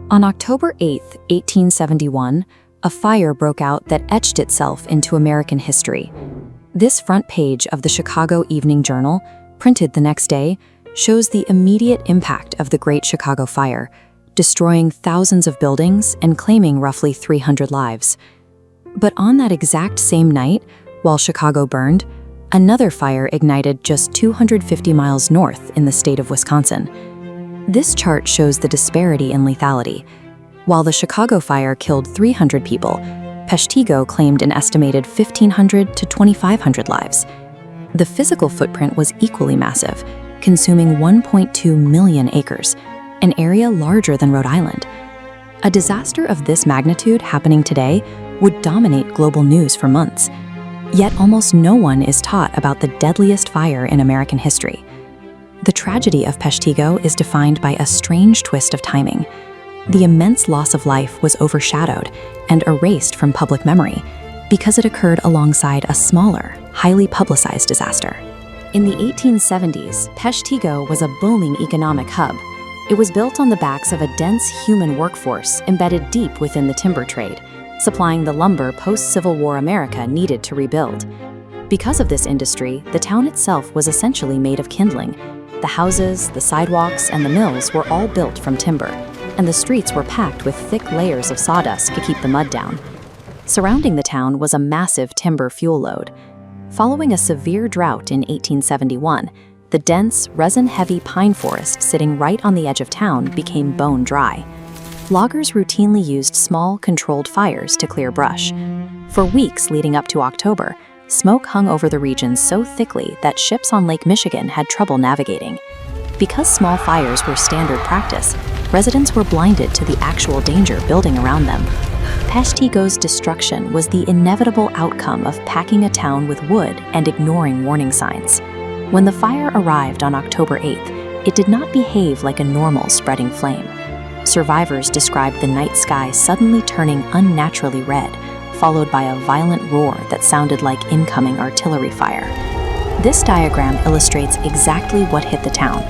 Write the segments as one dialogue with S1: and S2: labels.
S1: On October 8, 1871, a fire broke out that etched itself into American history. This front page of the Chicago Evening Journal, printed the next day, shows the immediate impact of the Great Chicago Fire, destroying thousands of buildings and claiming roughly 300 lives. But on that exact same night, while Chicago burned, another fire ignited just 250 miles north in the state of Wisconsin. This chart shows the disparity in lethality. While the Chicago fire killed 300 people, Peshtigo claimed an estimated 1,500 to 2,500 lives. The physical footprint was equally massive, consuming 1.2 million acres, an area larger than Rhode Island. A disaster of this magnitude happening today would dominate global news for months. Yet almost no one is taught about the deadliest fire in American history. The tragedy of Peshtigo is defined by a strange twist of timing. The immense loss of life was overshadowed and erased from public memory because it occurred alongside a smaller, highly publicized disaster. In the 1870s, Peshtigo was a booming economic hub. It was built on the backs of a dense human workforce embedded deep within the timber trade, supplying the lumber post-Civil War America needed to rebuild. Because of this industry, the town itself was essentially made of kindling. The houses, the sidewalks, and the mills were all built from timber, and the streets were packed with thick layers of sawdust to keep the mud down. Surrounding the town was a massive timber fuel load. Following a severe drought in 1871, the dense, resin-heavy pine forest sitting right on the edge of town became bone dry. Loggers routinely used small, controlled fires to clear brush. For weeks leading up to October, smoke hung over the region so thickly that ships on Lake Michigan had trouble navigating. Because small fires were standard practice, residents were blinded to the actual danger building around them. Peshtigo's destruction was the inevitable outcome of packing a town with wood and ignoring warning signs. When the fire arrived on October 8th, it did not behave like a normal spreading flame. Survivors described the night sky suddenly turning unnaturally red, followed by a violent roar that sounded like incoming artillery fire. This diagram illustrates exactly what hit the town: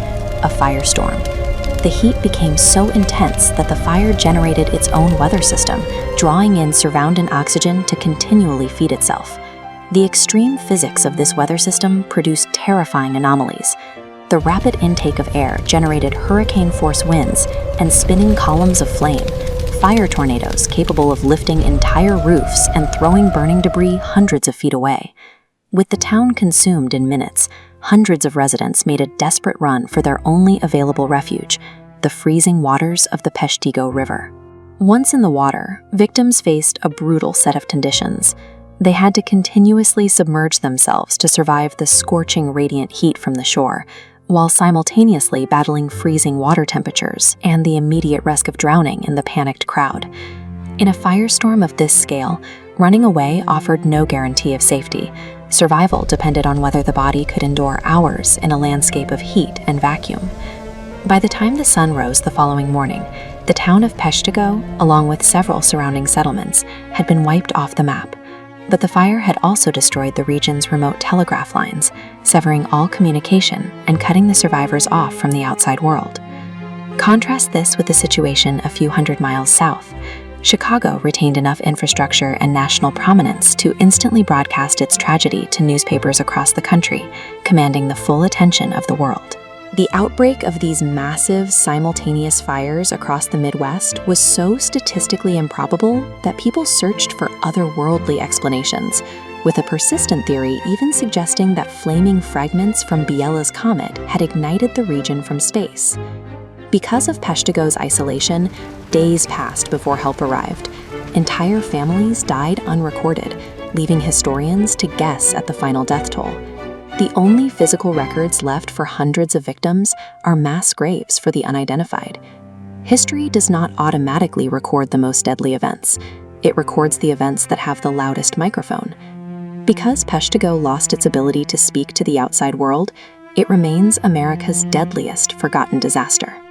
S1: a firestorm. The heat became so intense that the fire generated its own weather system, drawing in surrounding oxygen to continually feed itself. The extreme physics of this weather system produced terrifying anomalies. The rapid intake of air generated hurricane-force winds and spinning columns of flame, fire tornadoes capable of lifting entire roofs and throwing burning debris hundreds of feet away. With the town consumed in minutes, hundreds of residents made a desperate run for their only available refuge, the freezing waters of the Peshtigo River. Once in the water, victims faced a brutal set of conditions. They had to continuously submerge themselves to survive the scorching radiant heat from the shore, while simultaneously battling freezing water temperatures and the immediate risk of drowning in the panicked crowd. In a firestorm of this scale, running away offered no guarantee of safety. Survival depended on whether the body could endure hours in a landscape of heat and vacuum. By the time the sun rose the following morning, the town of Peshtigo, along with several surrounding settlements, had been wiped off the map. But the fire had also destroyed the region's remote telegraph lines, severing all communication and cutting the survivors off from the outside world. Contrast this with the situation a few hundred miles south. Chicago retained enough infrastructure and national prominence to instantly broadcast its tragedy to newspapers across the country, commanding the full attention of the world. The outbreak of these massive, simultaneous fires across the Midwest was so statistically improbable that people searched for otherworldly explanations, with a persistent theory even suggesting that flaming fragments from Biela's comet had ignited the region from space. Because of Peshtigo's isolation, days passed before help arrived. Entire families died unrecorded, leaving historians to guess at the final death toll. The only physical records left for hundreds of victims are mass graves for the unidentified. History does not automatically record the most deadly events. It records the events that have the loudest microphone. Because Peshtigo lost its ability to speak to the outside world, it remains America's deadliest forgotten disaster.